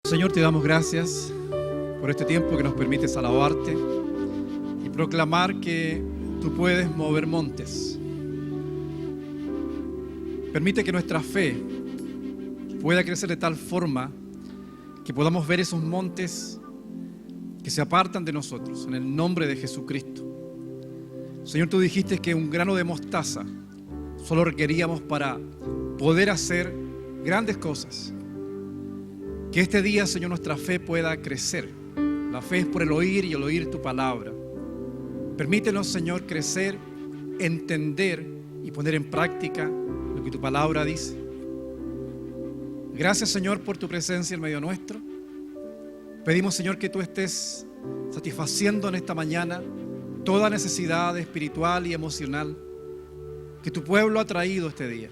Señor, te damos gracias por este tiempo que nos permites alabarte y proclamar que tú puedes mover montes. Permite que nuestra fe pueda crecer de tal forma que podamos ver esos montes que se apartan de nosotros, en el nombre de Jesucristo. Señor, tú dijiste que un grano de mostaza solo requeríamos para poder hacer grandes cosas. Que este día, Señor, nuestra fe pueda crecer. La fe es por el oír y el oír tu palabra. Permítenos, Señor, crecer, entender y poner en práctica lo que tu palabra dice. Gracias, Señor, por tu presencia en medio nuestro. Pedimos, Señor, que tú estés satisfaciendo en esta mañana toda necesidad espiritual y emocional que tu pueblo ha traído este día.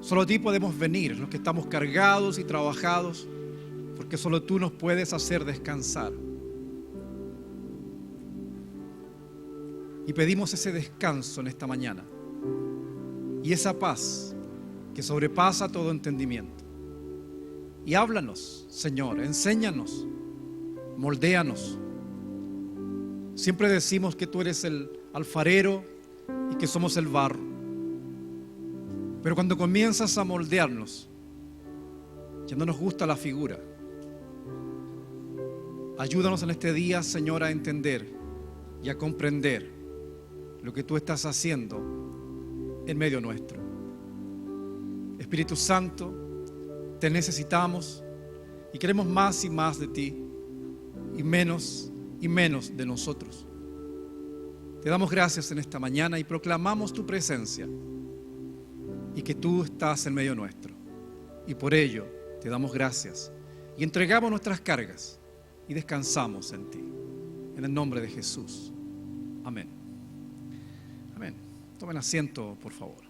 Solo a ti podemos venir, los que estamos cargados y trabajados, porque solo tú nos puedes hacer descansar. Y pedimos ese descanso en esta mañana y esa paz que sobrepasa todo entendimiento. Y háblanos, Señor, enséñanos, moldéanos. Siempre decimos que tú eres el alfarero y que somos el barro. Pero cuando comienzas a moldearnos, ya no nos gusta la figura. Ayúdanos en este día, Señor, a entender y a comprender lo que tú estás haciendo en medio nuestro. Espíritu Santo, te necesitamos y queremos más y más de ti y menos de nosotros. Te damos gracias en esta mañana y proclamamos tu presencia y que tú estás en medio nuestro. Y por ello te damos gracias y entregamos nuestras cargas y descansamos en ti. En el nombre de Jesús. Amén. Amén. Tomen asiento, por favor.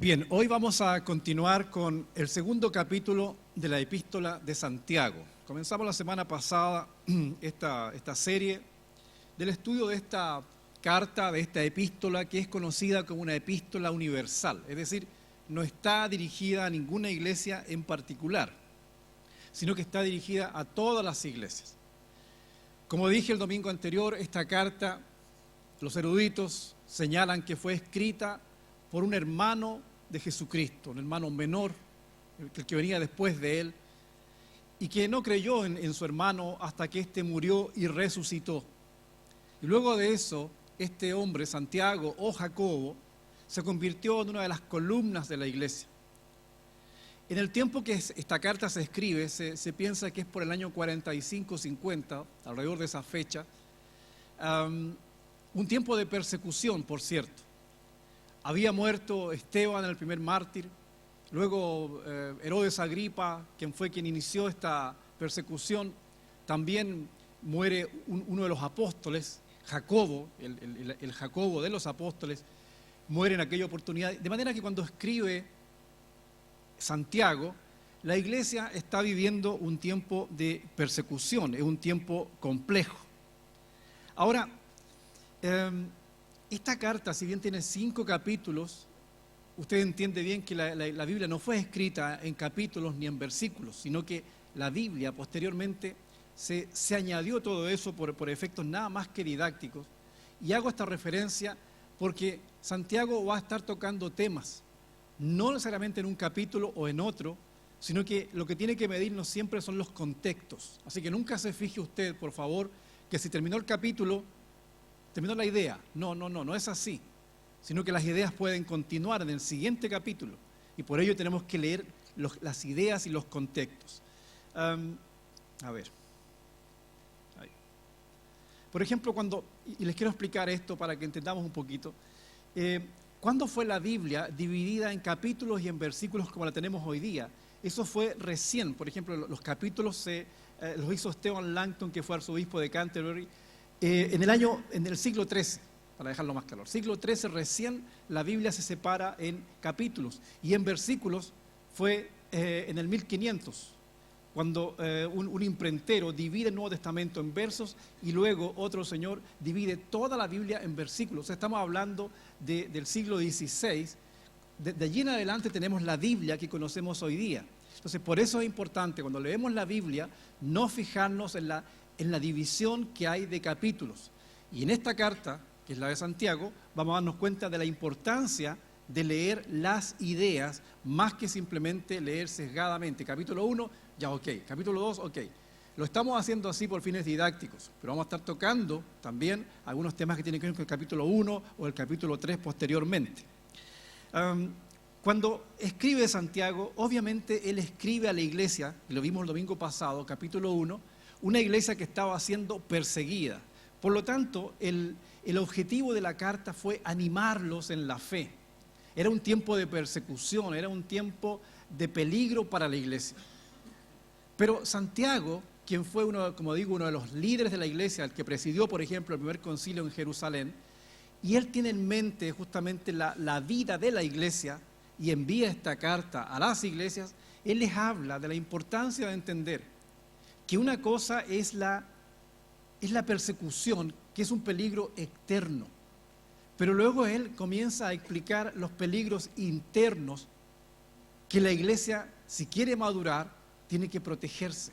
Bien, hoy vamos a continuar con el segundo capítulo de la Epístola de Santiago. Comenzamos la semana pasada esta serie del estudio de esta carta, de esta epístola que es conocida como una epístola universal. Es decir, no está dirigida a ninguna iglesia en particular, sino que está dirigida a todas las iglesias. Como dije el domingo anterior, esta carta, los eruditos señalan que fue escrita por un hermano de Jesucristo, un hermano menor, el que venía después de él, y que no creyó en su hermano hasta que éste murió y resucitó. Y luego de eso, este hombre, Santiago o Jacobo, se convirtió en una de las columnas de la iglesia. En el tiempo que esta carta se escribe, se piensa que es por el año 45-50, alrededor de esa fecha, un tiempo de persecución, por cierto. Había muerto Esteban, el primer mártir. Luego Herodes Agripa, quien inició esta persecución, también muere uno de los apóstoles, Jacobo, el Jacobo de los apóstoles, muere en aquella oportunidad. De manera que cuando escribe Santiago, la iglesia está viviendo un tiempo de persecución, es un tiempo complejo. Ahora, esta carta, si bien tiene 5 capítulos, usted entiende bien que la Biblia no fue escrita en capítulos ni en versículos, sino que la Biblia posteriormente se añadió todo eso por efectos nada más que didácticos. Y hago esta referencia porque Santiago va a estar tocando temas, no necesariamente en un capítulo o en otro, sino que lo que tiene que medirnos siempre son los contextos. Así que nunca se fije usted, por favor, que si terminó el capítulo, terminó la idea. No es así. Sino que las ideas pueden continuar en el siguiente capítulo. Y por ello tenemos que leer las ideas y los contextos. A ver. Ahí. Por ejemplo, y les quiero explicar esto para que entendamos un poquito. ¿Cuándo fue la Biblia dividida en capítulos y en versículos como la tenemos hoy día? Eso fue recién. Por ejemplo, los capítulos los hizo Stephen Langton, que fue arzobispo de Canterbury, en el siglo XIII. Para dejarlo más claro, siglo XIII recién la Biblia se separa en capítulos y en versículos fue en el 1500. cuando un imprentero divide el Nuevo Testamento en versos y luego otro señor divide toda la Biblia en versículos. O sea, estamos hablando del siglo XVI. De allí en adelante tenemos la Biblia que conocemos hoy día. Entonces, por eso es importante cuando leemos la Biblia no fijarnos en la división que hay de capítulos. Y en esta carta, que es la de Santiago, vamos a darnos cuenta de la importancia de leer las ideas más que simplemente leer sesgadamente. Capítulo 1, ya ok. Capítulo 2, ok. Lo estamos haciendo así por fines didácticos, pero vamos a estar tocando también algunos temas que tienen que ver con el capítulo 1 o el capítulo 3 posteriormente. Cuando escribe Santiago, obviamente él escribe a la iglesia, y lo vimos el domingo pasado, capítulo 1, una iglesia que estaba siendo perseguida. Por lo tanto, el objetivo de la carta fue animarlos en la fe. Era un tiempo de persecución, era un tiempo de peligro para la iglesia. Pero Santiago, quien fue uno de los líderes de la iglesia, el que presidió, por ejemplo, el primer concilio en Jerusalén, y él tiene en mente justamente la vida de la iglesia y envía esta carta a las iglesias, él les habla de la importancia de entender que una cosa es la persecución, que es un peligro externo. Pero luego él comienza a explicar los peligros internos que la iglesia, si quiere madurar, tiene que protegerse.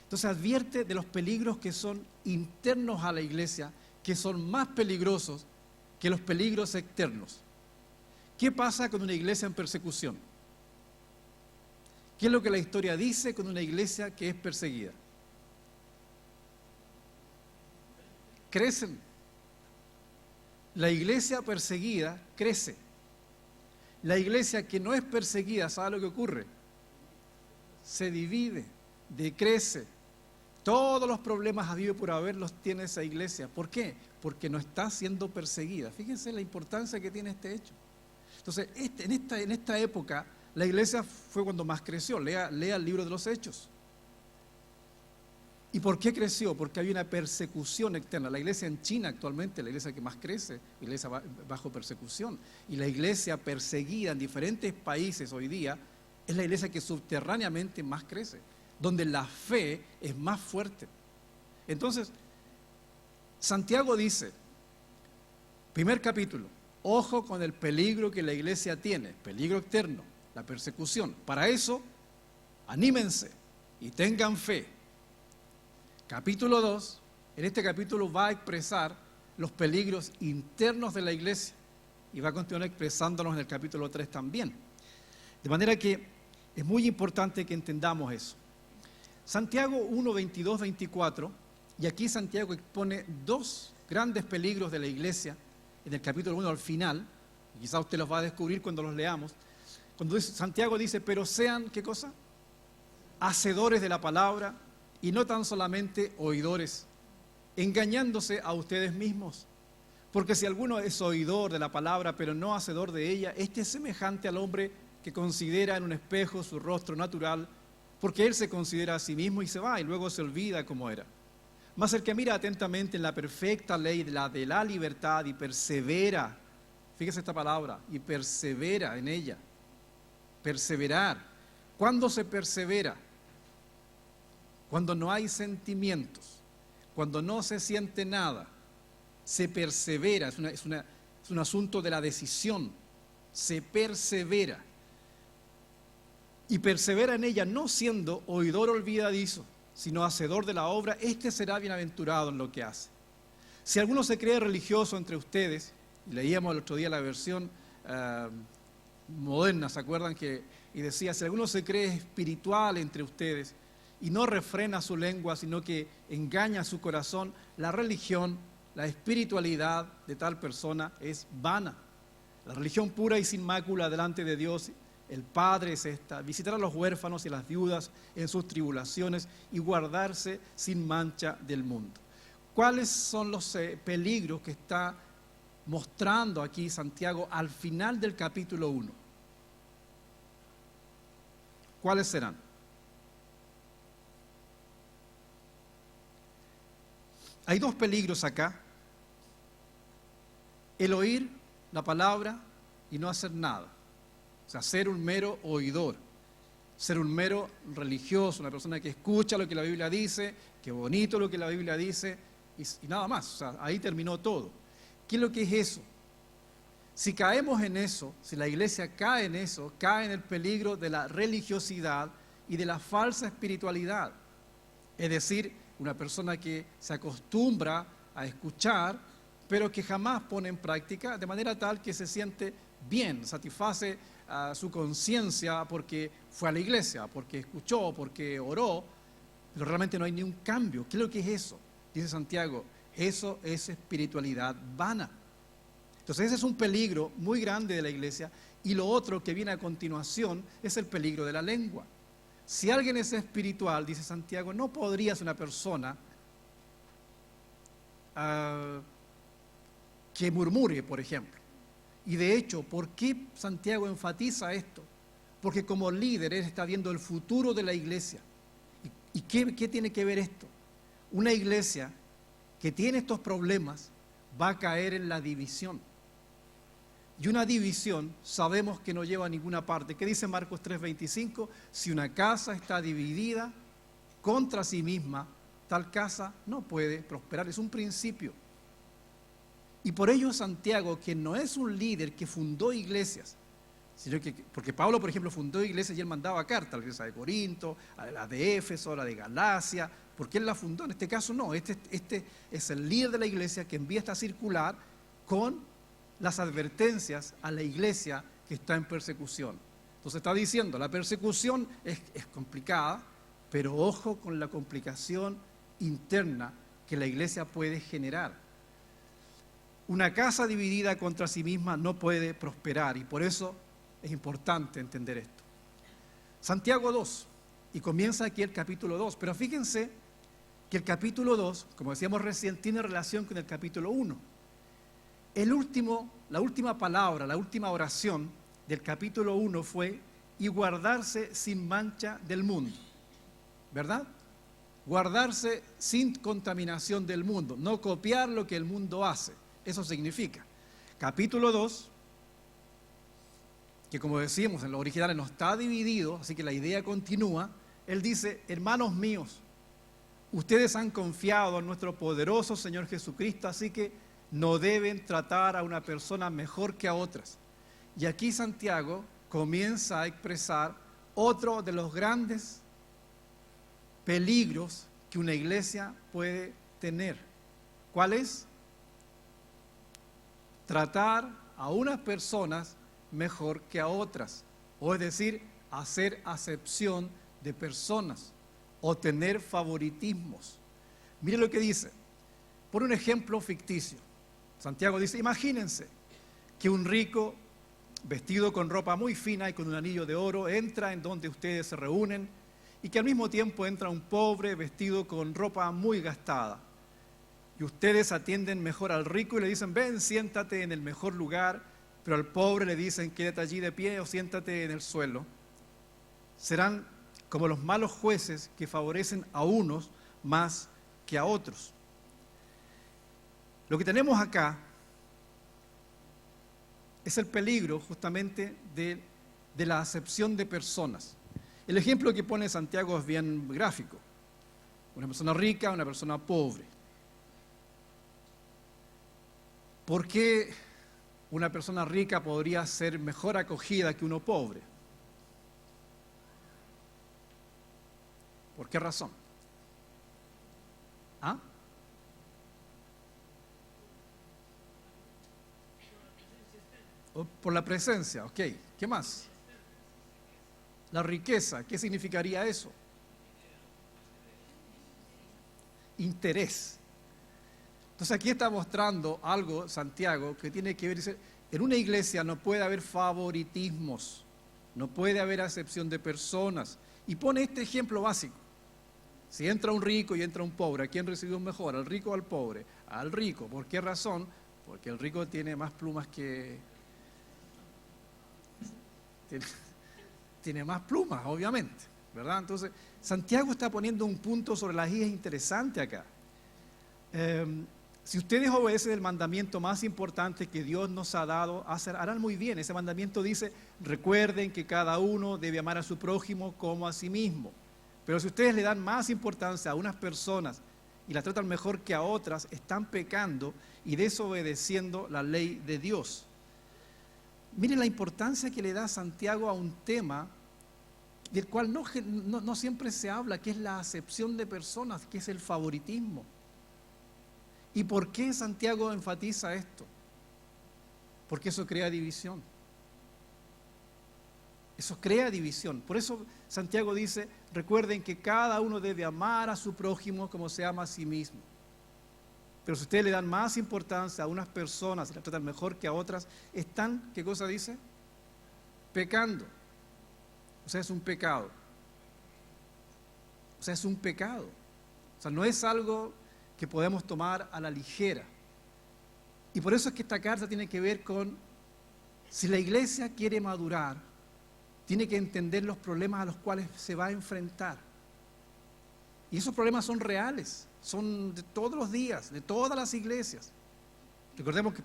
Entonces advierte de los peligros que son internos a la iglesia, que son más peligrosos que los peligros externos. ¿Qué pasa con una iglesia en persecución? ¿Qué es lo que la historia dice con una iglesia que es perseguida? Crecen. La iglesia perseguida crece. La iglesia que no es perseguida, ¿sabe lo que ocurre? Se divide, decrece. Todos los problemas habidos por haber los tiene esa iglesia. ¿Por qué? Porque no está siendo perseguida. Fíjense la importancia que tiene este hecho. Entonces, en esta época, la iglesia fue cuando más creció. Lea el libro de los Hechos. ¿Y por qué creció? Porque había una persecución externa. La iglesia en China actualmente, la iglesia que más crece, la iglesia bajo persecución. Y la iglesia perseguida en diferentes países hoy día es la iglesia que subterráneamente más crece, donde la fe es más fuerte. Entonces, Santiago dice, primer capítulo, ojo con el peligro que la iglesia tiene, peligro externo, la persecución. Para eso, anímense y tengan fe. Capítulo 2, en este capítulo va a expresar los peligros internos de la iglesia y va a continuar expresándolos en el capítulo 3 también. De manera que es muy importante que entendamos eso. Santiago 1, 22, 24, y aquí Santiago expone dos grandes peligros de la iglesia en el capítulo 1 al final, y quizás usted los va a descubrir cuando los leamos. Cuando Santiago dice, pero sean, ¿qué cosa? Hacedores de la palabra, y no tan solamente oidores, engañándose a ustedes mismos. Porque si alguno es oidor de la palabra, pero no hacedor de ella, este es semejante al hombre que considera en un espejo su rostro natural, porque él se considera a sí mismo y se va, y luego se olvida cómo era. Mas el que mira atentamente en la perfecta ley de la libertad y persevera, fíjese esta palabra, y persevera en ella. Perseverar. ¿Cuándo se persevera? Cuando no hay sentimientos, cuando no se siente nada, se persevera, es un asunto de la decisión, se persevera. Y persevera en ella no siendo oidor olvidadizo, sino hacedor de la obra, este será bienaventurado en lo que hace. Si alguno se cree religioso entre ustedes, y leíamos el otro día la versión moderna, ¿se acuerdan? Y decía, si alguno se cree espiritual entre ustedes, y no refrena su lengua, sino que engaña su corazón, la religión, la espiritualidad de tal persona es vana. La religión pura y sin mácula delante de Dios, el Padre, es esta: visitar a los huérfanos y a las viudas en sus tribulaciones y guardarse sin mancha del mundo. ¿Cuáles son los peligros que está mostrando aquí Santiago al final del capítulo 1? ¿Cuáles serán? Hay dos peligros acá: el oír la palabra y no hacer nada, o sea, ser un mero oidor. ser un mero religioso, una persona que escucha lo que la Biblia dice, que bonito lo que la Biblia dice, y nada más. O sea, ahí terminó todo. ¿Qué es lo que es eso? Si caemos en eso, si la iglesia cae en eso, cae en el peligro de la religiosidad y de la falsa espiritualidad. Es decir, una persona que se acostumbra a escuchar, pero que jamás pone en práctica, de manera tal que se siente bien, satisface a su conciencia porque fue a la iglesia, porque escuchó, porque oró, pero realmente no hay ni un cambio. ¿Qué es lo que es eso? Dice Santiago, eso es espiritualidad vana. Entonces ese es un peligro muy grande de la iglesia, y lo otro que viene a continuación es el peligro de la lengua. Si alguien es espiritual, dice Santiago, no podría ser una persona que murmure, por ejemplo. Y de hecho, ¿por qué Santiago enfatiza esto? Porque como líder él está viendo el futuro de la iglesia. ¿Y qué tiene que ver esto? Una iglesia que tiene estos problemas va a caer en la división. Y una división sabemos que no lleva a ninguna parte. ¿Qué dice Marcos 3:25? Si una casa está dividida contra sí misma, tal casa no puede prosperar. Es un principio. Y por ello Santiago, que no es un líder que fundó iglesias, sino que, porque Pablo, por ejemplo, fundó iglesias y él mandaba cartas a la iglesia de Corinto, a la de Éfeso, a la de Galacia, porque él la fundó. En este caso no, este es el líder de la iglesia que envía esta circular con las advertencias a la iglesia que está en persecución. Entonces está diciendo, la persecución es complicada, pero ojo con la complicación interna que la iglesia puede generar. Una casa dividida contra sí misma no puede prosperar, y por eso es importante entender esto. Santiago 2, y comienza aquí el capítulo 2, pero fíjense que el capítulo 2, como decíamos recién, tiene relación con el capítulo 1. La última palabra, la última oración del capítulo 1 fue, y guardarse sin mancha del mundo, ¿verdad? Guardarse sin contaminación del mundo, no copiar lo que el mundo hace. Eso significa. Capítulo 2, que como decíamos en los originales no está dividido, así que la idea continúa. Él dice, hermanos míos, ustedes han confiado en nuestro poderoso Señor Jesucristo, así que no deben tratar a una persona mejor que a otras. Y aquí Santiago comienza a expresar otro de los grandes peligros que una iglesia puede tener. ¿Cuál es? Tratar a unas personas mejor que a otras, o es decir, hacer acepción de personas o tener favoritismos. Mire lo que dice, por un ejemplo ficticio. Santiago dice, imagínense que un rico vestido con ropa muy fina y con un anillo de oro entra en donde ustedes se reúnen, y que al mismo tiempo entra un pobre vestido con ropa muy gastada. Y ustedes atienden mejor al rico y le dicen, ven, siéntate en el mejor lugar, pero al pobre le dicen, quédate allí de pie o siéntate en el suelo. Serán como los malos jueces que favorecen a unos más que a otros. Lo que tenemos acá es el peligro justamente de la acepción de personas. El ejemplo que pone Santiago es bien gráfico. Una persona rica, una persona pobre. ¿Por qué una persona rica podría ser mejor acogida que uno pobre? ¿Por qué razón? ¿Ah? Por la presencia, ok. ¿Qué más? La riqueza, ¿qué significaría eso? Interés. Entonces aquí está mostrando algo, Santiago, que tiene que ver, dice, en una iglesia no puede haber favoritismos, no puede haber acepción de personas. Y pone este ejemplo básico. Si entra un rico y entra un pobre, ¿a quién recibió mejor? ¿Al rico o al pobre? Al rico. ¿Por qué razón? Porque el rico tiene más plumas que... Tiene más plumas, obviamente, ¿verdad? Entonces, Santiago está poniendo un punto sobre las IES interesante acá. Si ustedes obedecen el mandamiento más importante que Dios nos ha dado, harán muy bien. Ese mandamiento dice, recuerden que cada uno debe amar a su prójimo como a sí mismo. Pero si ustedes le dan más importancia a unas personas y las tratan mejor que a otras, están pecando y desobedeciendo la ley de Dios. Miren la importancia que le da Santiago a un tema del cual no siempre se habla, que es la acepción de personas, que es el favoritismo. ¿Y por qué Santiago enfatiza esto? Porque eso crea división. Eso crea división. Por eso Santiago dice, recuerden que cada uno debe amar a su prójimo como se ama a sí mismo. Pero si ustedes le dan más importancia a unas personas y las tratan mejor que a otras, están, ¿qué cosa dice? Pecando. O sea, es un pecado. O sea, es un pecado. O sea, no es algo que podemos tomar a la ligera. Y por eso es que esta carta tiene que ver con, si la iglesia quiere madurar, tiene que entender los problemas a los cuales se va a enfrentar. Y esos problemas son reales, son de todos los días, de todas las iglesias. Recordemos que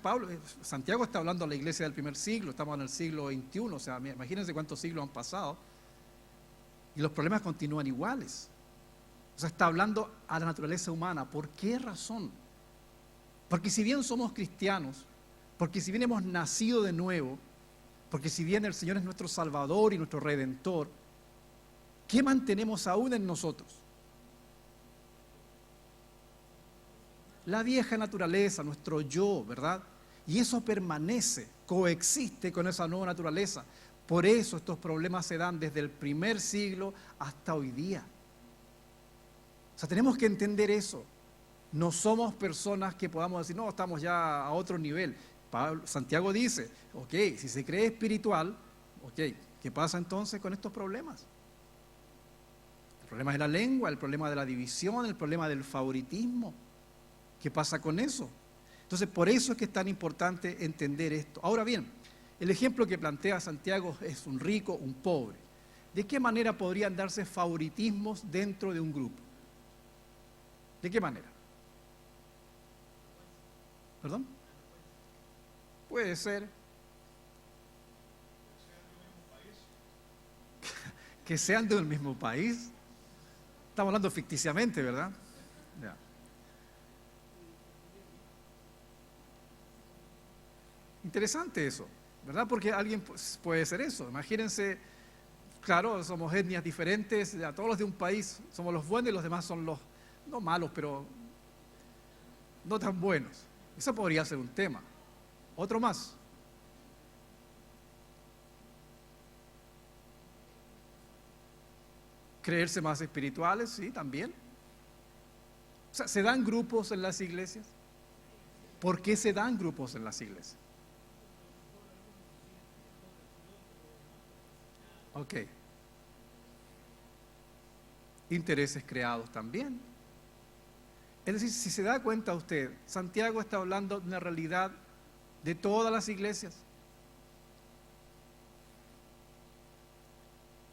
Santiago está hablando a la iglesia del primer siglo, estamos en el siglo XXI, o sea, imagínense cuántos siglos han pasado, y los problemas continúan iguales. O sea, está hablando a la naturaleza humana. ¿Por qué razón? Porque si bien somos cristianos, porque si bien hemos nacido de nuevo, porque si bien el Señor es nuestro Salvador y nuestro Redentor, ¿qué mantenemos aún en nosotros? La vieja naturaleza, nuestro yo, ¿verdad? Y eso permanece, coexiste con esa nueva naturaleza. Por eso estos problemas se dan desde el primer siglo hasta hoy día. O sea, tenemos que entender eso. No somos personas que podamos decir, no, estamos ya a otro nivel. Santiago dice, ok, si se cree espiritual, ok, ¿qué pasa entonces con estos problemas? El problema de la lengua, el problema de la división, el problema del favoritismo. ¿Qué pasa con eso? Entonces, por eso es que es tan importante entender esto. Ahora bien, el ejemplo que plantea Santiago es un rico, un pobre. ¿De qué manera podrían darse favoritismos dentro de un grupo? ¿De qué manera? ¿Perdón? Puede ser que sean del mismo país. Estamos hablando ficticiamente, ¿verdad? Ya. Interesante eso, ¿verdad? Porque alguien puede ser eso. Imagínense, claro, somos etnias diferentes, a todos los de un país somos los buenos y los demás son los, no malos, pero no tan buenos. Eso podría ser un tema. Otro más. Creerse más espirituales, sí, también. O sea, ¿se dan grupos en las iglesias? ¿Por qué se dan grupos en las iglesias? Ok. Intereses creados también. Es decir, si se da cuenta usted, Santiago está hablando de una realidad de todas las iglesias.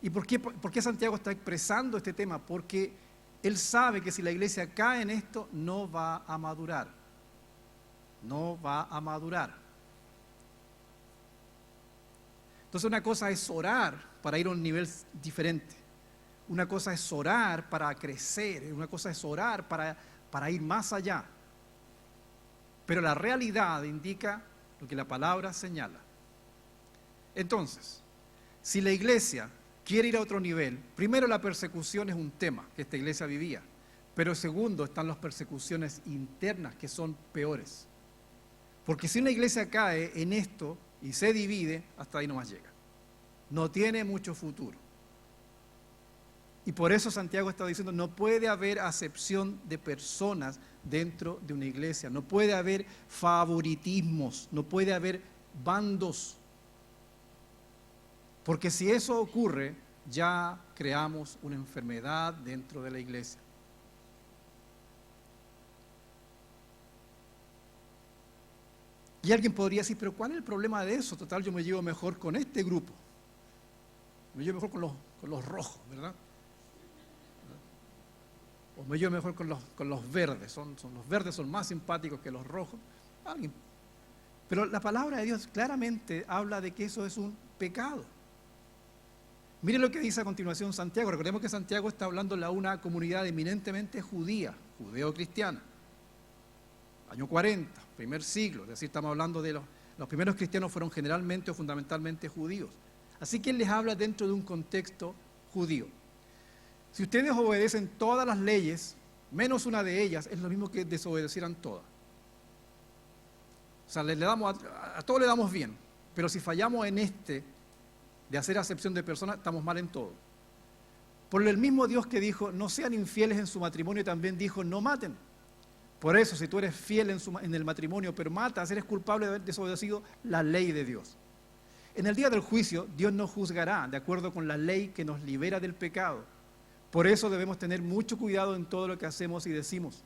¿Y por qué Santiago está expresando este tema? Porque él sabe que si la iglesia cae en esto, no va a madurar. No va a madurar. Entonces una cosa es orar para ir a un nivel diferente. Una cosa es orar para crecer. Una cosa es orar para ir más allá. Pero la realidad indica lo que la palabra señala. Entonces, si la iglesia quiere ir a otro nivel, primero la persecución es un tema que esta iglesia vivía, pero segundo están las persecuciones internas que son peores. Porque si una iglesia cae en esto y se divide, hasta ahí nomás llega. No tiene mucho futuro. Y por eso Santiago está diciendo, no puede haber acepción de personas dentro de una iglesia, no puede haber favoritismos, no puede haber bandos. Porque si eso ocurre, ya creamos una enfermedad dentro de la iglesia. Y alguien podría decir, pero ¿cuál es el problema de eso? Total, yo me llevo mejor con este grupo. Me llevo mejor con los rojos, ¿verdad? o me llevo mejor con los verdes, los verdes son más simpáticos que los rojos. Alguien. Pero la palabra de Dios claramente habla de que eso es un pecado. Mire lo que dice a continuación Santiago. Recordemos que Santiago está hablando a una comunidad eminentemente judía, judeo-cristiana. Año 40, primer siglo, es decir, estamos hablando de los primeros cristianos fueron generalmente o fundamentalmente judíos. Así que él les habla dentro de un contexto judío. Si ustedes obedecen todas las leyes, menos una de ellas, es lo mismo que desobedecieran todas. O sea, a todos le damos bien, pero si fallamos en de hacer acepción de personas, estamos mal en todo. Por el mismo Dios que dijo, no sean infieles en su matrimonio, también dijo, no maten. Por eso, si tú eres fiel en el matrimonio, pero matas, eres culpable de haber desobedecido la ley de Dios. En el día del juicio, Dios nos juzgará de acuerdo con la ley que nos libera del pecado. Por eso debemos tener mucho cuidado en todo lo que hacemos y decimos.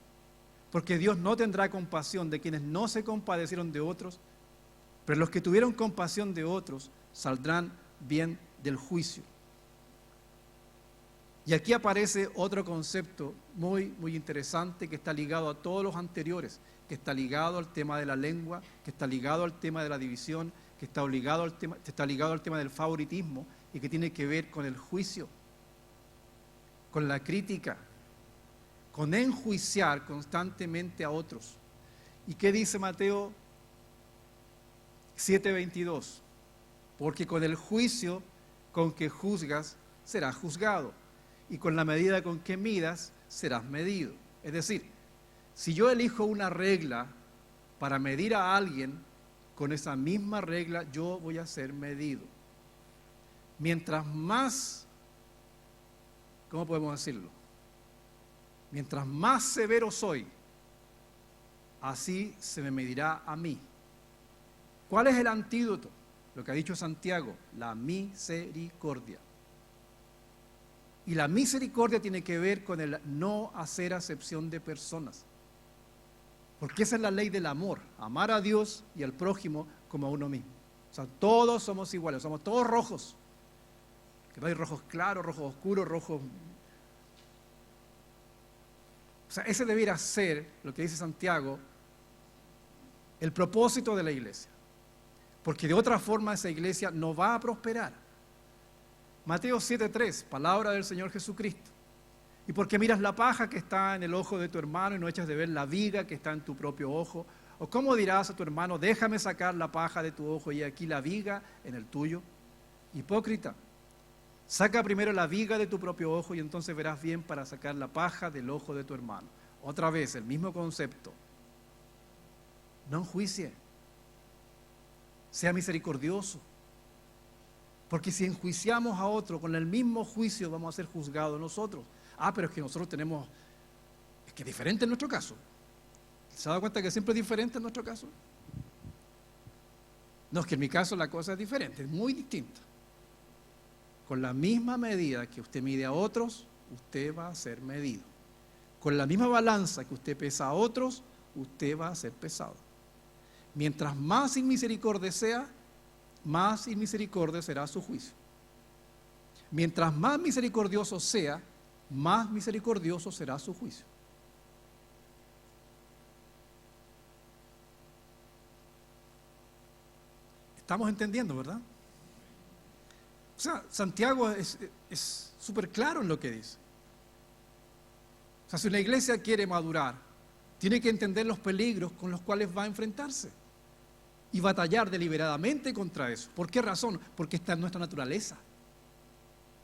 Porque Dios no tendrá compasión de quienes no se compadecieron de otros, pero los que tuvieron compasión de otros saldrán bien del juicio. Y aquí aparece otro concepto muy, muy interesante que está ligado a todos los anteriores, que está ligado al tema de la lengua, que está ligado al tema de la división, que está ligado al tema del favoritismo y que tiene que ver con el juicio, con la crítica, con enjuiciar constantemente a otros. ¿Y qué dice Mateo 7:22? Porque con el juicio con que juzgas serás juzgado, y con la medida con que midas serás medido. Es decir, si yo elijo una regla para medir a alguien, con esa misma regla yo voy a ser medido. Mientras más, ¿cómo podemos decirlo? Mientras más severo soy, así se me medirá a mí. ¿Cuál es el antídoto? Lo que ha dicho Santiago, la misericordia. Y la misericordia tiene que ver con el no hacer acepción de personas. Porque esa es la ley del amor, amar a Dios y al prójimo como a uno mismo. O sea, todos somos iguales, somos todos rojos. Que no hay rojos claros, rojos oscuros, rojos... O sea, ese debiera ser, lo que dice Santiago, el propósito de la iglesia. Porque de otra forma esa iglesia no va a prosperar. Mateo 7:3, palabra del Señor Jesucristo. ¿Y por qué miras la paja que está en el ojo de tu hermano y no echas de ver la viga que está en tu propio ojo? ¿O cómo dirás a tu hermano, déjame sacar la paja de tu ojo y aquí la viga en el tuyo? Hipócrita, saca primero la viga de tu propio ojo y entonces verás bien para sacar la paja del ojo de tu hermano. Otra vez, el mismo concepto. No enjuicie. Sea misericordioso. Porque si enjuiciamos a otro con el mismo juicio, vamos a ser juzgados nosotros. Pero es que nosotros tenemos, es que es diferente en nuestro caso. ¿Se ha dado cuenta que siempre es diferente en nuestro caso? No, es que en mi caso la cosa es diferente, es muy distinta. Con la misma medida que usted mide a otros, usted va a ser medido. Con la misma balanza que usted pesa a otros, usted va a ser pesado. Mientras más inmisericordia sea, más inmisericordia será su juicio. Mientras más misericordioso sea, más misericordioso será su juicio. Estamos entendiendo, ¿verdad? O sea, Santiago es súper claro en lo que dice. O sea, si una iglesia quiere madurar, tiene que entender los peligros con los cuales va a enfrentarse y batallar deliberadamente contra eso. ¿Por qué razón? Porque está en nuestra naturaleza.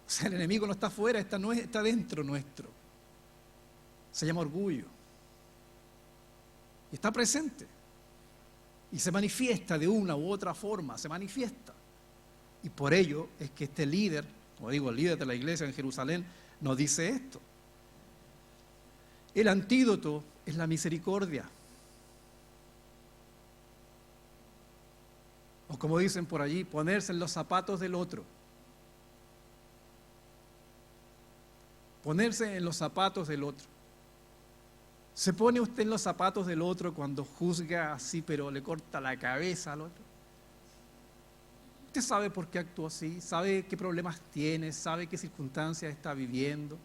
O sea, el enemigo no está afuera, está dentro nuestro. Se llama orgullo. Y está presente. Y se manifiesta de una u otra forma, se manifiesta. Y por ello es que este líder, como digo, el líder de la iglesia en Jerusalén, nos dice esto. El antídoto es la misericordia. O como dicen por allí, ponerse en los zapatos del otro. Ponerse en los zapatos del otro. ¿Se pone usted en los zapatos del otro cuando juzga así, pero le corta la cabeza al otro? Usted sabe por qué actuó así, sabe qué problemas tiene, sabe qué circunstancias está viviendo.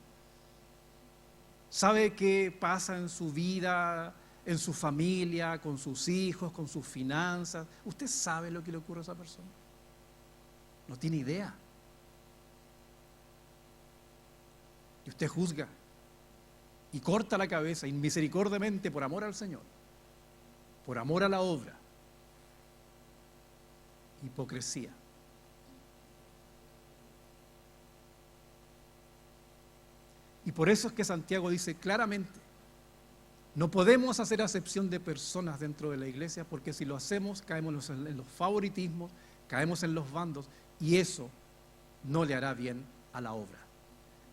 sabe qué pasa en su vida, en su familia, con sus hijos, con sus finanzas. ¿Usted sabe lo que le ocurre a esa persona? No tiene idea. Y usted juzga y corta la cabeza inmisericordiamente por amor al Señor, por amor a la obra. Hipocresía. Y por eso es que Santiago dice claramente, no podemos hacer acepción de personas dentro de la iglesia, porque si lo hacemos caemos en los favoritismos, caemos en los bandos, y eso no le hará bien a la obra,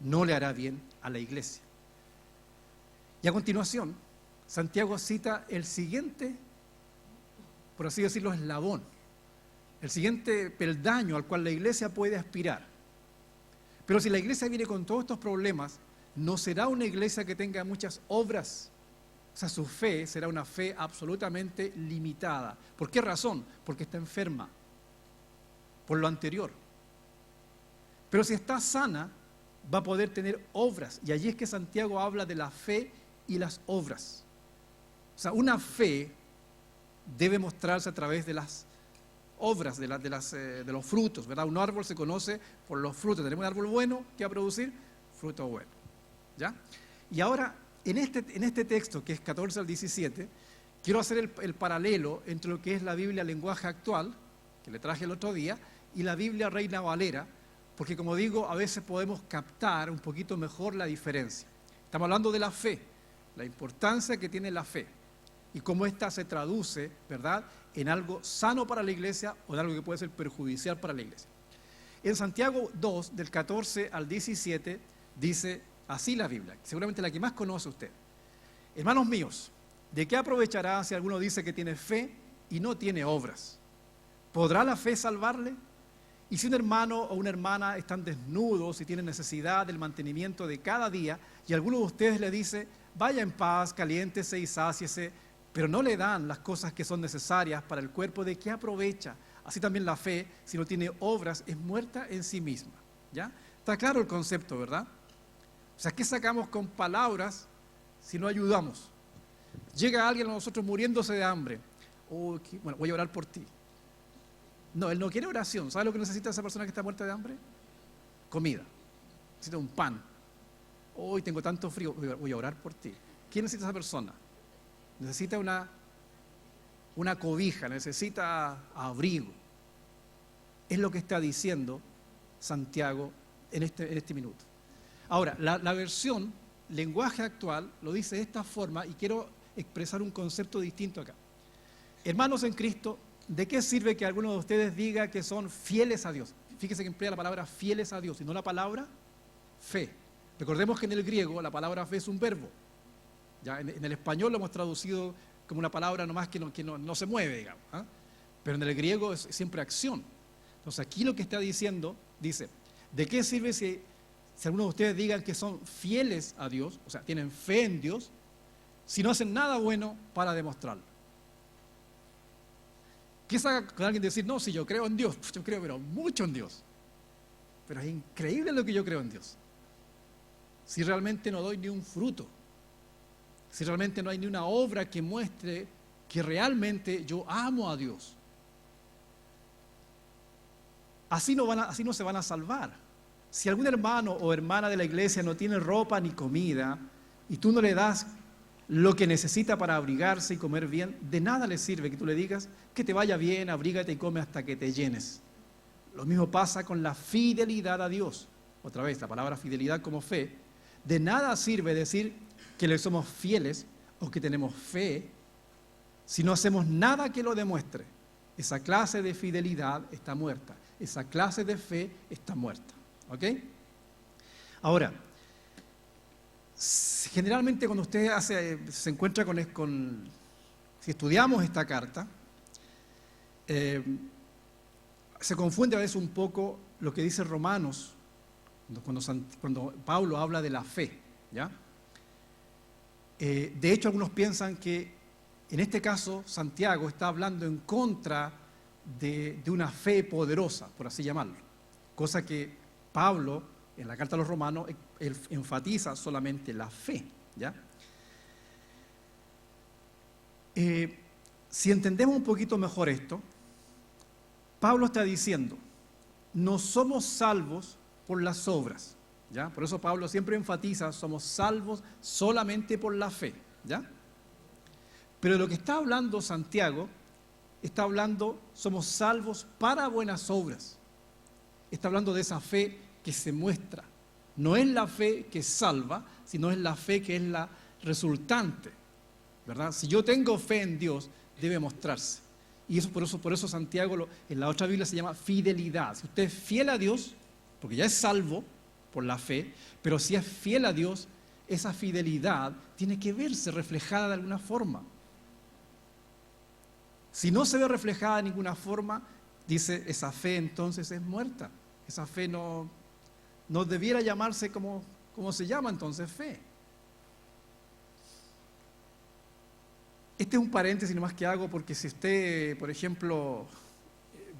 no le hará bien a la iglesia. Y a continuación, Santiago cita el siguiente, por así decirlo, eslabón, el siguiente peldaño al cual la iglesia puede aspirar. Pero si la iglesia viene con todos estos problemas, no será una iglesia que tenga muchas obras. O sea, su fe será una fe absolutamente limitada. ¿Por qué razón? Porque está enferma, por lo anterior. Pero si está sana, va a poder tener obras. Y allí es que Santiago habla de la fe y las obras. O sea, una fe debe mostrarse a través de las obras, de los frutos, ¿verdad? Un árbol se conoce por los frutos. Tenemos un árbol bueno que va a producir fruto bueno, ¿ya? Y ahora, en este texto, que es 14 al 17, quiero hacer el paralelo entre lo que es la Biblia lenguaje actual, que le traje el otro día, y la Biblia Reina Valera, porque como digo, a veces podemos captar un poquito mejor la diferencia. Estamos hablando de la fe, la importancia que tiene la fe, y cómo ésta se traduce, ¿verdad?, en algo sano para la iglesia o en algo que puede ser perjudicial para la iglesia. En Santiago 2, del 14 al 17, dice así la Biblia, seguramente la que más conoce usted. Hermanos míos, ¿de qué aprovechará si alguno dice que tiene fe y no tiene obras? ¿Podrá la fe salvarle? Y si un hermano o una hermana están desnudos y tienen necesidad del mantenimiento de cada día, y alguno de ustedes le dice, vaya en paz, caliéntese y sáciese, pero no le dan las cosas que son necesarias para el cuerpo, ¿de qué aprovecha? Así también la fe, si no tiene obras, es muerta en sí misma. ¿Ya? Está claro el concepto, ¿verdad? O sea, ¿qué sacamos con palabras si no ayudamos? Llega alguien a nosotros muriéndose de hambre. Oh, bueno, voy a orar por ti. No, él no quiere oración. ¿Sabe lo que necesita esa persona que está muerta de hambre? Comida. Necesita un pan. Hoy tengo tanto frío, voy a orar por ti. ¿Quién necesita esa persona? Necesita una cobija, necesita abrigo. Es lo que está diciendo Santiago en este minuto. Ahora, la versión lenguaje actual lo dice de esta forma y quiero expresar un concepto distinto acá. Hermanos en Cristo, ¿de qué sirve que alguno de ustedes diga que son fieles a Dios? Fíjese que emplea la palabra fieles a Dios y no la palabra fe. Recordemos que en el griego la palabra fe es un verbo. Ya, en el español lo hemos traducido como una palabra nomás que no se mueve, digamos, ¿eh? Pero en el griego es siempre acción. Entonces aquí lo que está diciendo, dice, ¿de qué sirve si algunos de ustedes digan que son fieles a Dios, o sea, tienen fe en Dios, si no hacen nada bueno para demostrarlo? ¿Qué saca con alguien decir, no, si yo creo en Dios? Yo creo, pero mucho en Dios. Pero es increíble lo que yo creo en Dios. Si realmente no doy ni un fruto, si realmente no hay ni una obra que muestre que realmente yo amo a Dios. Así no se van a salvar. Si algún hermano o hermana de la iglesia no tiene ropa ni comida y tú no le das lo que necesita para abrigarse y comer bien, de nada le sirve que tú le digas que te vaya bien, abrígate y come hasta que te llenes. Lo mismo pasa con la fidelidad a Dios. Otra vez, la palabra fidelidad como fe. De nada sirve decir que le somos fieles o que tenemos fe si no hacemos nada que lo demuestre. Esa clase de fidelidad está muerta. Esa clase de fe está muerta. ¿Ok? Ahora, generalmente cuando usted se encuentra si estudiamos esta carta, se confunde a veces un poco lo que dice Romanos cuando Pablo habla de la fe, ¿ya? De hecho, algunos piensan que en este caso Santiago está hablando en contra de una fe poderosa, por así llamarlo, cosa que Pablo en la carta a los Romanos él enfatiza solamente la fe, ¿Ya? Si entendemos un poquito mejor esto, Pablo está diciendo, no somos salvos por las obras, ¿ya? Por eso Pablo siempre enfatiza, somos salvos solamente por la fe, ¿ya? Pero lo que está hablando Santiago, está hablando, somos salvos para buenas obras. Está hablando de esa fe que se muestra. No es la fe que salva, sino es la fe que es la resultante, ¿verdad? Si yo tengo fe en Dios, debe mostrarse. Y eso por eso Santiago en la otra Biblia se llama fidelidad. Si usted es fiel a Dios, porque ya es salvo por la fe, pero si es fiel a Dios, esa fidelidad tiene que verse reflejada de alguna forma. Si no se ve reflejada de ninguna forma, dice, esa fe entonces es muerta. Esa fe no debiera llamarse como se llama entonces fe. Este es un paréntesis nomás que hago porque si usted, por ejemplo,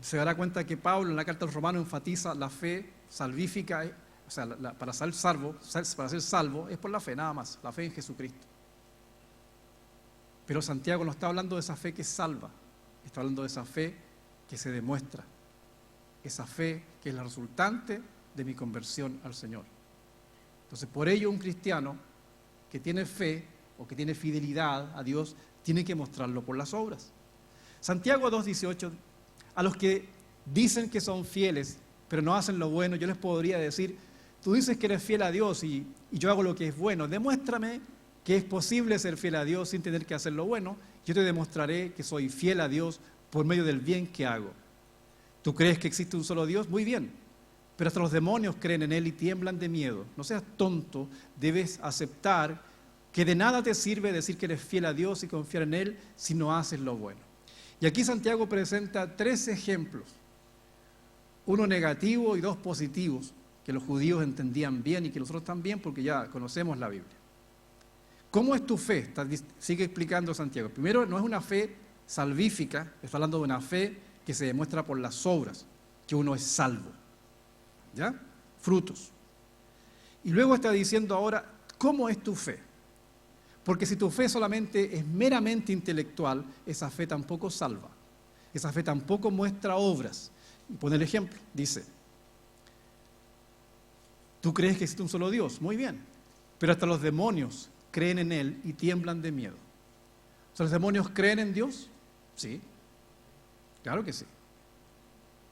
se dará cuenta que Pablo en la carta a los Romanos enfatiza la fe salvífica, o sea, para ser salvo es por la fe, nada más, la fe en Jesucristo. Pero Santiago no está hablando de esa fe que salva, está hablando de esa fe que se demuestra, esa fe que es la resultante de mi conversión al Señor. Entonces, por ello un cristiano que tiene fe o que tiene fidelidad a Dios, tiene que mostrarlo por las obras. Santiago 2:18, a los que dicen que son fieles, pero no hacen lo bueno, yo les podría decir, tú dices que eres fiel a Dios y yo hago lo que es bueno, demuéstrame que es posible ser fiel a Dios sin tener que hacer lo bueno, yo te demostraré que soy fiel a Dios por medio del bien que hago. ¿Tú crees que existe un solo Dios? Muy bien, pero hasta los demonios creen en Él y tiemblan de miedo. No seas tonto, debes aceptar que de nada te sirve decir que eres fiel a Dios y confiar en Él si no haces lo bueno. Y aquí Santiago presenta 3 ejemplos, uno negativo y 2 positivos, que los judíos entendían bien y que nosotros también porque ya conocemos la Biblia. ¿Cómo es tu fe? Sigue explicando Santiago. Primero, no es una fe salvífica, está hablando de una fe que se demuestra por las obras, que uno es salvo. ¿Ya? Frutos. Y luego está diciendo ahora, ¿cómo es tu fe? Porque si tu fe solamente es meramente intelectual, esa fe tampoco salva. Esa fe tampoco muestra obras. Y pone el ejemplo, dice, ¿tú crees que existe un solo Dios? Muy bien, pero hasta los demonios creen en Él y tiemblan de miedo. O sea, ¿los demonios creen en Dios? Sí, claro que sí.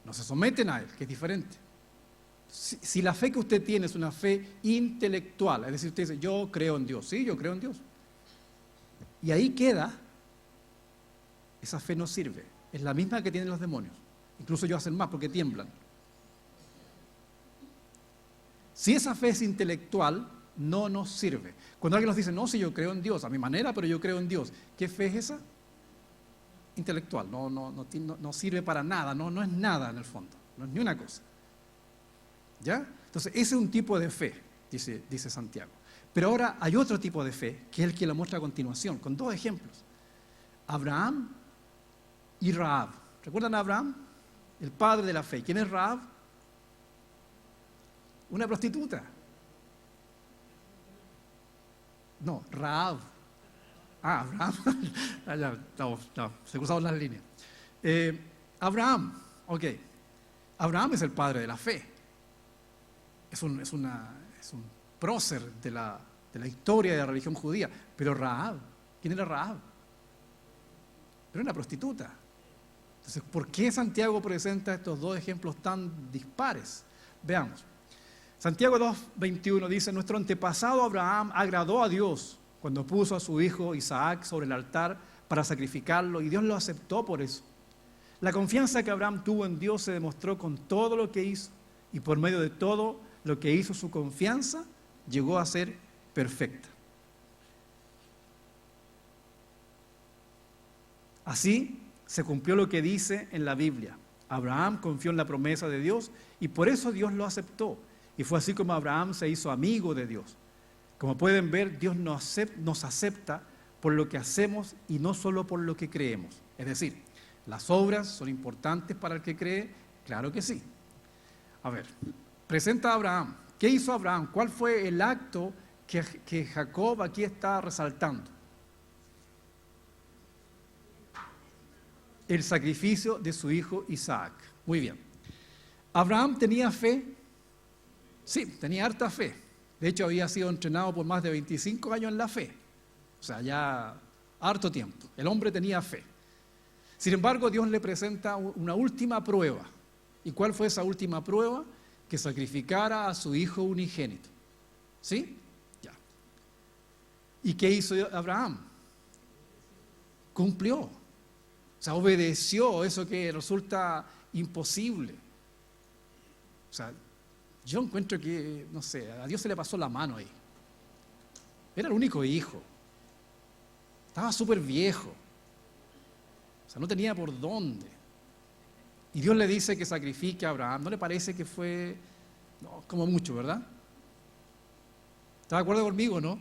No se someten a Él, que es diferente. Si la fe que usted tiene es una fe intelectual, es decir, usted dice, yo creo en Dios, sí, yo creo en Dios. Y ahí queda, esa fe no sirve. Es la misma que tienen los demonios. Incluso ellos hacen más porque tiemblan. Si esa fe es intelectual, no nos sirve. Cuando alguien nos dice, no, si yo creo en Dios, a mi manera, pero yo creo en Dios. ¿Qué fe es esa? Intelectual. No sirve para nada, no es nada en el fondo. No es ni una cosa. ¿Ya? Entonces, ese es un tipo de fe, dice Santiago. Pero ahora hay otro tipo de fe, que es el que lo muestra a continuación, con 2 ejemplos. Abraham y Rahab. ¿Recuerdan a Abraham? El padre de la fe. ¿Quién es Rahab? Una prostituta. No, Rahab. Abraham. Se cruzaron las líneas. Abraham, ok. Abraham es el padre de la fe. Es un prócer de la historia de la religión judía. Pero Rahab, ¿quién era Rahab? Era una prostituta. Entonces, ¿por qué Santiago presenta estos 2 ejemplos tan dispares? Veamos. Santiago 2:21 dice, nuestro antepasado Abraham agradó a Dios cuando puso a su hijo Isaac sobre el altar para sacrificarlo y Dios lo aceptó por eso. La confianza que Abraham tuvo en Dios se demostró con todo lo que hizo y por medio de todo lo que hizo su confianza llegó a ser perfecta. Así se cumplió lo que dice en la Biblia. Abraham confió en la promesa de Dios y por eso Dios lo aceptó. Y fue así como Abraham se hizo amigo de Dios. Como pueden ver, Dios nos acepta por lo que hacemos y no solo por lo que creemos. Es decir, ¿las obras son importantes para el que cree? Claro que sí. A ver, presenta a Abraham. ¿Qué hizo Abraham? ¿Cuál fue el acto que Jacob aquí está resaltando. El sacrificio de su hijo Isaac. Muy bien. ¿Abraham tenía fe? Sí, tenía harta fe. De hecho, había sido entrenado por más de 25 años en la fe. O sea, ya harto tiempo. El hombre tenía fe. Sin embargo, Dios le presenta una última prueba. ¿Y cuál fue esa última prueba? Que sacrificara a su hijo unigénito. ¿Sí? Ya. ¿Y qué hizo Abraham? Cumplió. O sea, obedeció eso que resulta imposible. O sea, yo encuentro que, no sé, a Dios se le pasó la mano ahí. Era el único hijo. Estaba súper viejo. O sea, no tenía por dónde. Y Dios le dice que sacrifique a Abraham. ¿No le parece que fue, no, como mucho, verdad? ¿Está de acuerdo conmigo, no?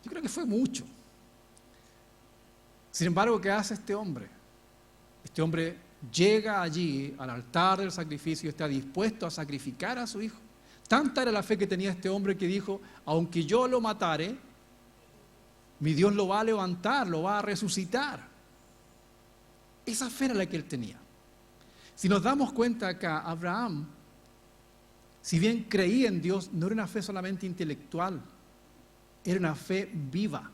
Yo creo que fue mucho. Sin embargo, ¿qué hace este hombre? Este hombre llega allí al altar del sacrificio y está dispuesto a sacrificar a su hijo. Tanta era la fe que tenía este hombre que dijo, aunque yo lo matare, mi Dios lo va a levantar, lo va a resucitar. Esa fe era la que él tenía. Si nos damos cuenta acá, Abraham, si bien creía en Dios, no era una fe solamente intelectual, era una fe viva.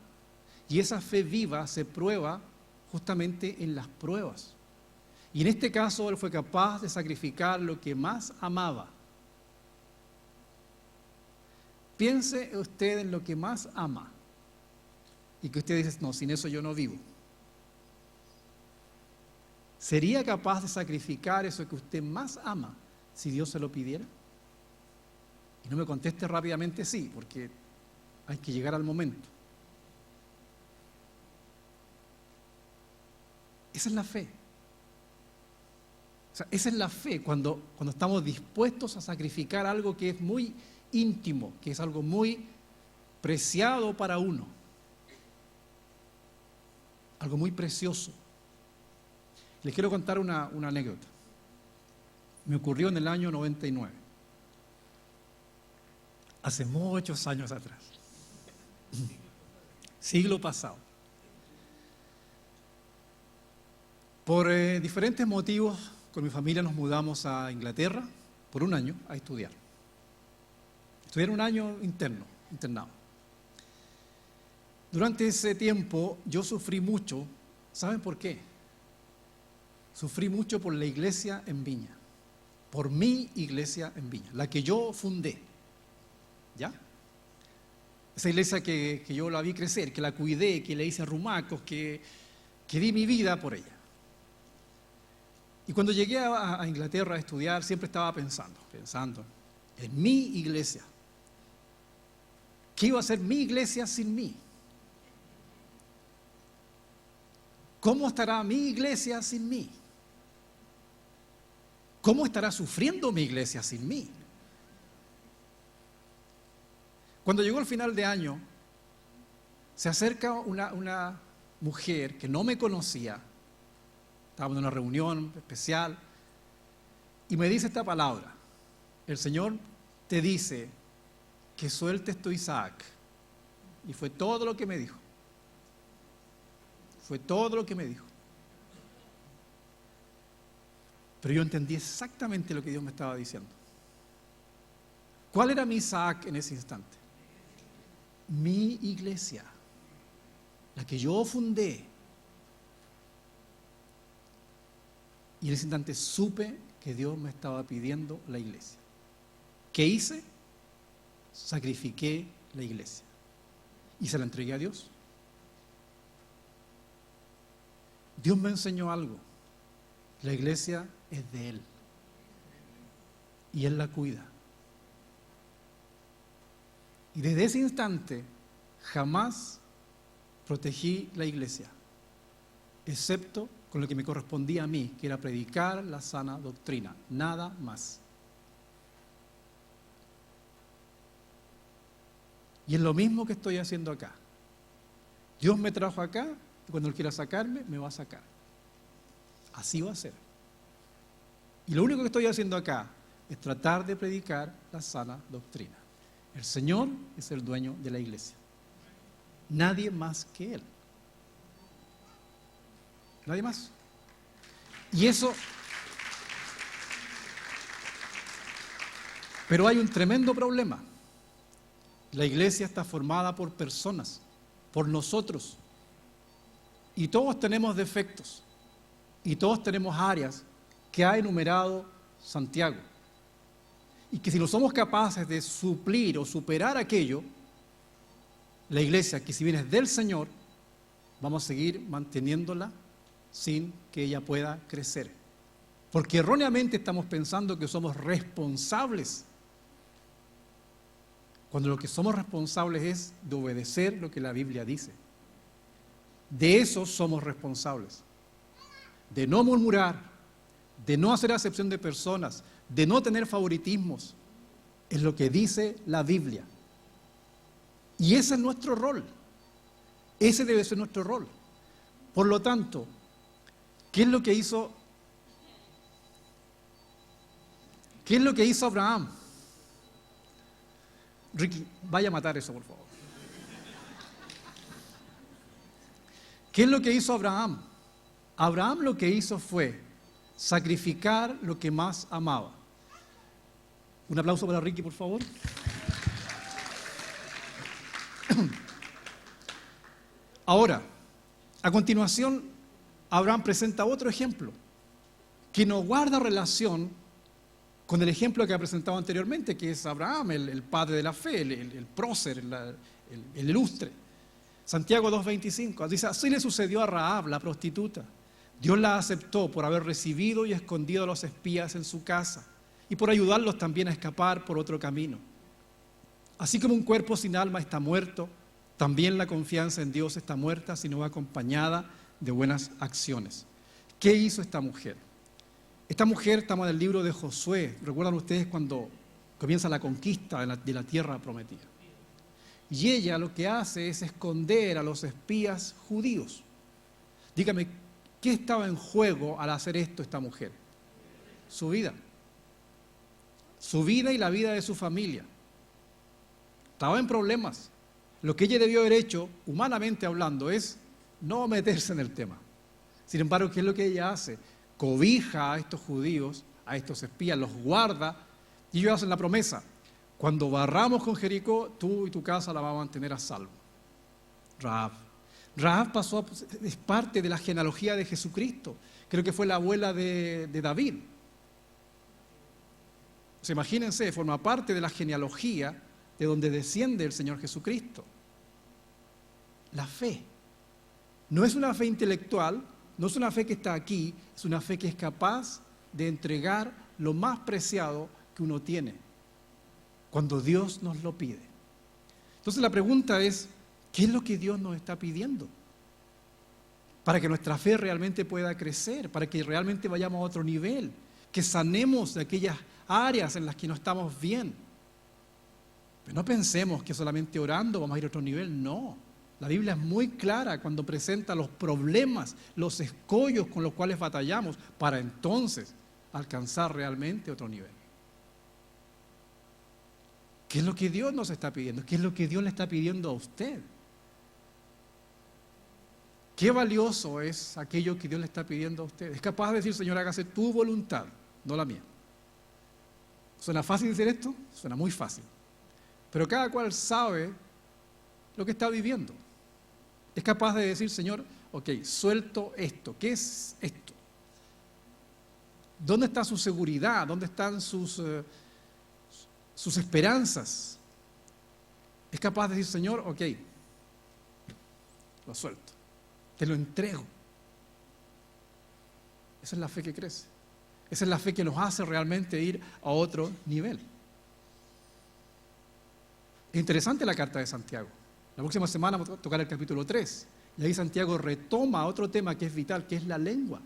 Y esa fe viva se prueba justamente en las pruebas. Y en este caso él fue capaz de sacrificar lo que más amaba. Piense usted en lo que más ama. Y que usted dice, no, sin eso yo no vivo. ¿Sería capaz de sacrificar eso que usted más ama si Dios se lo pidiera? Y no me conteste rápidamente sí, porque hay que llegar al momento. Esa es la fe. O sea, esa es la fe cuando estamos dispuestos a sacrificar algo que es muy íntimo, que es algo muy preciado para uno. Algo muy precioso. Les quiero contar una anécdota. Me ocurrió en el año 99. Hace muchos años atrás. Siglo pasado. Por diferentes motivos, con mi familia nos mudamos a Inglaterra por un año a estudiar. Estudiar un año internado. Durante ese tiempo yo sufrí mucho. ¿Saben por qué? Sufrí mucho por la iglesia en Viña. Por mi iglesia en Viña, la que yo fundé. ¿Ya? Esa iglesia que yo la vi crecer, que la cuidé, que le hice arrumacos, que di mi vida por ella. Y cuando llegué a Inglaterra a estudiar, siempre estaba pensando en mi iglesia. ¿Qué iba a ser mi iglesia sin mí? ¿Cómo estará mi iglesia sin mí? ¿Cómo estará sufriendo mi iglesia sin mí? Cuando llegó el final de año, se acerca una mujer que no me conocía. Estábamos en una reunión especial y me dice esta palabra: el Señor te dice que sueltes tu Isaac. Y fue todo lo que me dijo. Fue todo lo que me dijo. Pero yo entendí exactamente lo que Dios me estaba diciendo. ¿Cuál era mi Isaac en ese instante? Mi iglesia, la que yo fundé. Y en ese instante supe que Dios me estaba pidiendo la iglesia. ¿Qué hice? Sacrifiqué la iglesia y se la entregué a Dios. Dios me enseñó algo. La iglesia es de Él y Él la cuida. Y desde ese instante jamás protegí la iglesia, excepto con lo que me correspondía a mí, que era predicar la sana doctrina, nada más. Y es lo mismo que estoy haciendo acá. Dios me trajo acá y cuando Él quiera sacarme, me va a sacar. Así va a ser. Y lo único que estoy haciendo acá es tratar de predicar la sana doctrina. El Señor es el dueño de la iglesia. Nadie más que Él. Nadie más. Y eso... Pero hay un tremendo problema. La iglesia está formada por personas, por nosotros. Y todos tenemos defectos. Y todos tenemos áreas que ha enumerado Santiago. Y que si no somos capaces de suplir o superar aquello, la iglesia, que si bien es del Señor, vamos a seguir manteniéndola sin que ella pueda crecer. Porque erróneamente estamos pensando que somos responsables, cuando lo que somos responsables es de obedecer lo que la Biblia dice. De eso somos responsables. De no murmurar, de no hacer acepción de personas, de no tener favoritismos. Es lo que dice la Biblia. Y ese es nuestro rol. Ese debe ser nuestro rol. Por lo tanto, ¿qué es lo que hizo? ¿Qué es lo que hizo Abraham? Ricky, vaya a matar eso, por favor. ¿Qué es lo que hizo Abraham? Abraham lo que hizo fue sacrificar lo que más amaba. Un aplauso para Ricky, por favor. Ahora, a continuación, Abraham presenta otro ejemplo que no guarda relación con el ejemplo que ha presentado anteriormente, que es Abraham, el padre de la fe, el prócer, el ilustre. Santiago 2:25 dice: así le sucedió a Rahab, la prostituta. Dios la aceptó por haber recibido y escondido a los espías en su casa y por ayudarlos también a escapar por otro camino. Así como un cuerpo sin alma está muerto, también la confianza en Dios está muerta si no va acompañada de buenas acciones. ¿Qué hizo esta mujer? Esta mujer, estamos en el libro de Josué. ¿Recuerdan ustedes cuando comienza la conquista de la tierra prometida? Y ella lo que hace es esconder a los espías judíos. Dígame, ¿qué estaba en juego al hacer esto esta mujer? Su vida. Su vida y la vida de su familia. Estaba en problemas. Lo que ella debió haber hecho, humanamente hablando, es no meterse en el tema. Sin embargo, ¿qué es lo que ella hace? Cobija a estos judíos, a estos espías, los guarda, y ellos hacen la promesa: cuando barramos con Jericó, tú y tu casa la vamos a mantener a salvo. Rahab es parte de la genealogía de Jesucristo. Creo que fue la abuela de David. O sea, imagínense, forma parte de la genealogía de donde desciende el Señor Jesucristo. La fe. No es una fe intelectual, no es una fe que está aquí, es una fe que es capaz de entregar lo más preciado que uno tiene, cuando Dios nos lo pide. Entonces la pregunta es, ¿qué es lo que Dios nos está pidiendo? Para que nuestra fe realmente pueda crecer, para que realmente vayamos a otro nivel, que sanemos de aquellas áreas en las que no estamos bien. Pero no pensemos que solamente orando vamos a ir a otro nivel, no. La Biblia es muy clara cuando presenta los problemas, los escollos con los cuales batallamos, para entonces alcanzar realmente otro nivel. ¿Qué es lo que Dios nos está pidiendo? ¿Qué es lo que Dios le está pidiendo a usted? Qué valioso es aquello que Dios le está pidiendo a usted. Es capaz de decir: Señor, hágase tu voluntad, no la mía. ¿Suena fácil decir esto? Suena muy fácil. Pero cada cual sabe lo que está viviendo. Es capaz de decir: Señor, ok, suelto esto. ¿Qué es esto? ¿Dónde está su seguridad? ¿Dónde están sus esperanzas? Es capaz de decir: Señor, ok, lo suelto, te lo entrego. Esa es la fe que crece. Esa es la fe que nos hace realmente ir a otro nivel. Es interesante la carta de Santiago. La próxima semana vamos a tocar el capítulo 3. Y ahí Santiago retoma otro tema que es vital, que es la lengua.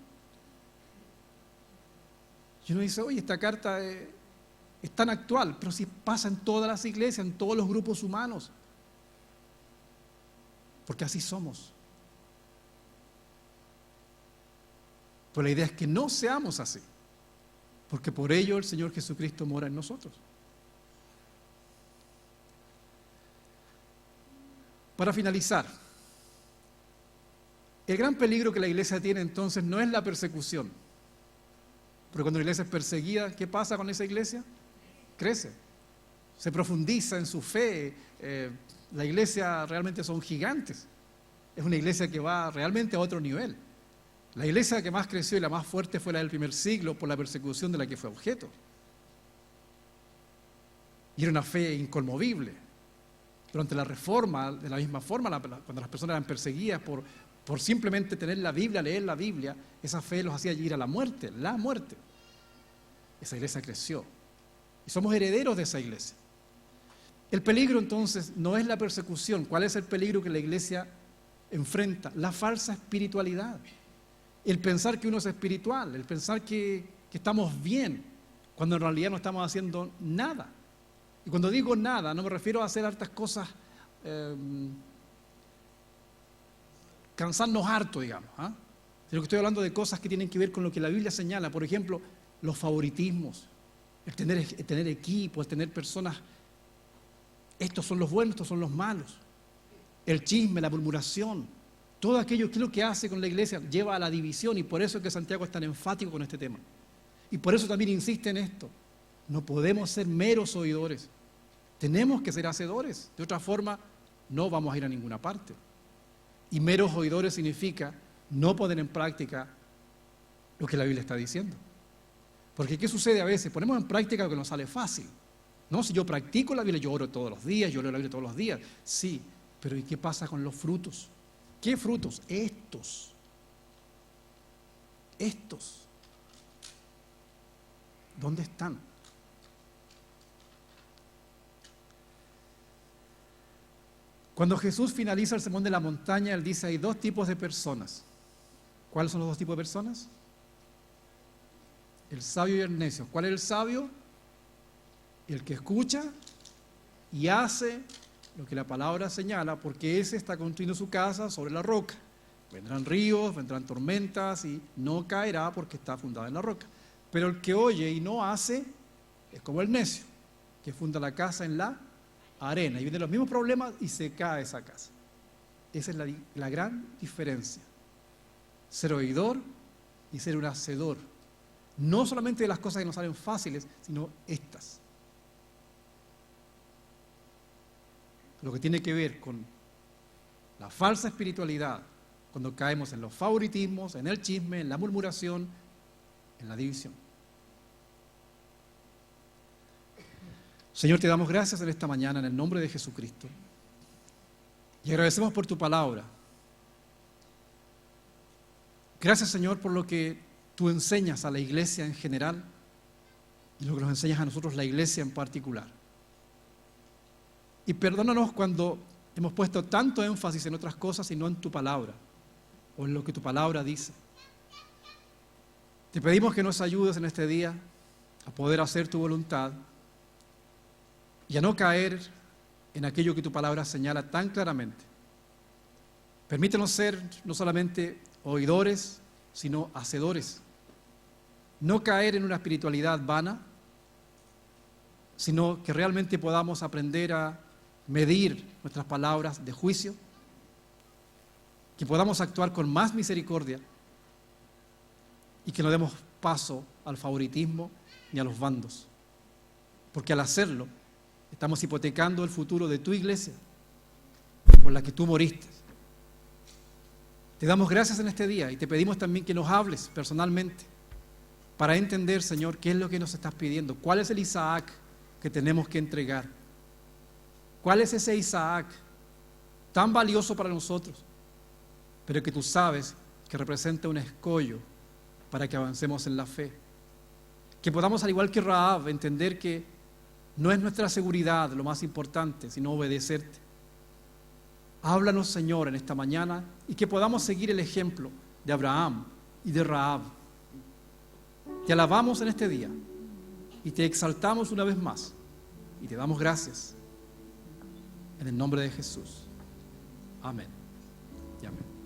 Y uno dice: oye, esta carta es tan actual, pero si pasa en todas las iglesias, en todos los grupos humanos. Porque así somos. Pero la idea es que no seamos así, porque por ello el Señor Jesucristo mora en nosotros. Para finalizar, el gran peligro que la iglesia tiene entonces no es la persecución. Porque cuando la iglesia es perseguida, ¿qué pasa con esa iglesia? Crece, se profundiza en su fe. La iglesia realmente son gigantes. Es una iglesia que va realmente a otro nivel. La iglesia que más creció y la más fuerte fue la del primer siglo por la persecución de la que fue objeto. Y era una fe inconmovible. Durante la Reforma, de la misma forma, cuando las personas eran perseguidas por simplemente tener la Biblia, leer la Biblia, esa fe los hacía ir a la muerte, la muerte. Esa iglesia creció. Y somos herederos de esa iglesia. El peligro entonces no es la persecución. ¿Cuál es el peligro que la iglesia enfrenta? La falsa espiritualidad. El pensar que uno es espiritual, el pensar que estamos bien, cuando en realidad no estamos haciendo nada. Y cuando digo nada, no me refiero a hacer hartas cosas, cansarnos harto, digamos, sino que estoy hablando de cosas que tienen que ver con lo que la Biblia señala. Por ejemplo, los favoritismos, el tener equipo, el tener personas, estos son los buenos, estos son los malos, el chisme, la murmuración, todo aquello que es lo que hace con la iglesia, lleva a la división, y por eso es que Santiago es tan enfático con este tema. Y por eso también insiste en esto. No podemos ser meros oidores, tenemos que ser hacedores, de otra forma no vamos a ir a ninguna parte. Y meros oidores significa no poner en práctica lo que la Biblia está diciendo. Porque ¿qué sucede a veces? Ponemos en práctica lo que nos sale fácil. No, si yo practico la Biblia, yo oro todos los días, yo leo la Biblia todos los días. Sí, pero ¿y qué pasa con los frutos? ¿Qué frutos? Estos. ¿Dónde están? Cuando Jesús finaliza el sermón de la montaña, Él dice, hay dos tipos de personas. ¿Cuáles son los dos tipos de personas? El sabio y el necio. ¿Cuál es el sabio? El que escucha y hace lo que la palabra señala, porque ese está construyendo su casa sobre la roca. Vendrán ríos, vendrán tormentas y no caerá porque está fundada en la roca. Pero el que oye y no hace es como el necio, que funda la casa en la arena y vienen los mismos problemas y se cae esa casa. Esa es la gran diferencia. Ser oidor y ser un hacedor. No solamente de las cosas que nos salen fáciles, sino estas. Lo que tiene que ver con la falsa espiritualidad, cuando caemos en los favoritismos, en el chisme, en la murmuración, en la división. Señor, te damos gracias en esta mañana en el nombre de Jesucristo. Y agradecemos por tu palabra. Gracias, Señor, por lo que tú enseñas a la iglesia en general y lo que nos enseñas a nosotros, la iglesia en particular. Y perdónanos cuando hemos puesto tanto énfasis en otras cosas y no en tu palabra o en lo que tu palabra dice. Te pedimos que nos ayudes en este día a poder hacer tu voluntad y a no caer en aquello que tu palabra señala tan claramente. Permítenos ser no solamente oidores, sino hacedores. No caer en una espiritualidad vana, sino que realmente podamos aprender a medir nuestras palabras de juicio, que podamos actuar con más misericordia y que no demos paso al favoritismo ni a los bandos, porque al hacerlo estamos hipotecando el futuro de tu iglesia por la que tú moriste. Te damos gracias en este día y te pedimos también que nos hables personalmente para entender, Señor, qué es lo que nos estás pidiendo, cuál es el Isaac que tenemos que entregar, cuál es ese Isaac tan valioso para nosotros, pero que tú sabes que representa un escollo para que avancemos en la fe, que podamos, al igual que Rahab, entender que no es nuestra seguridad lo más importante, sino obedecerte. Háblanos, Señor, en esta mañana y que podamos seguir el ejemplo de Abraham y de Rahab. Te alabamos en este día y te exaltamos una vez más y te damos gracias en el nombre de Jesús. Amén y amén.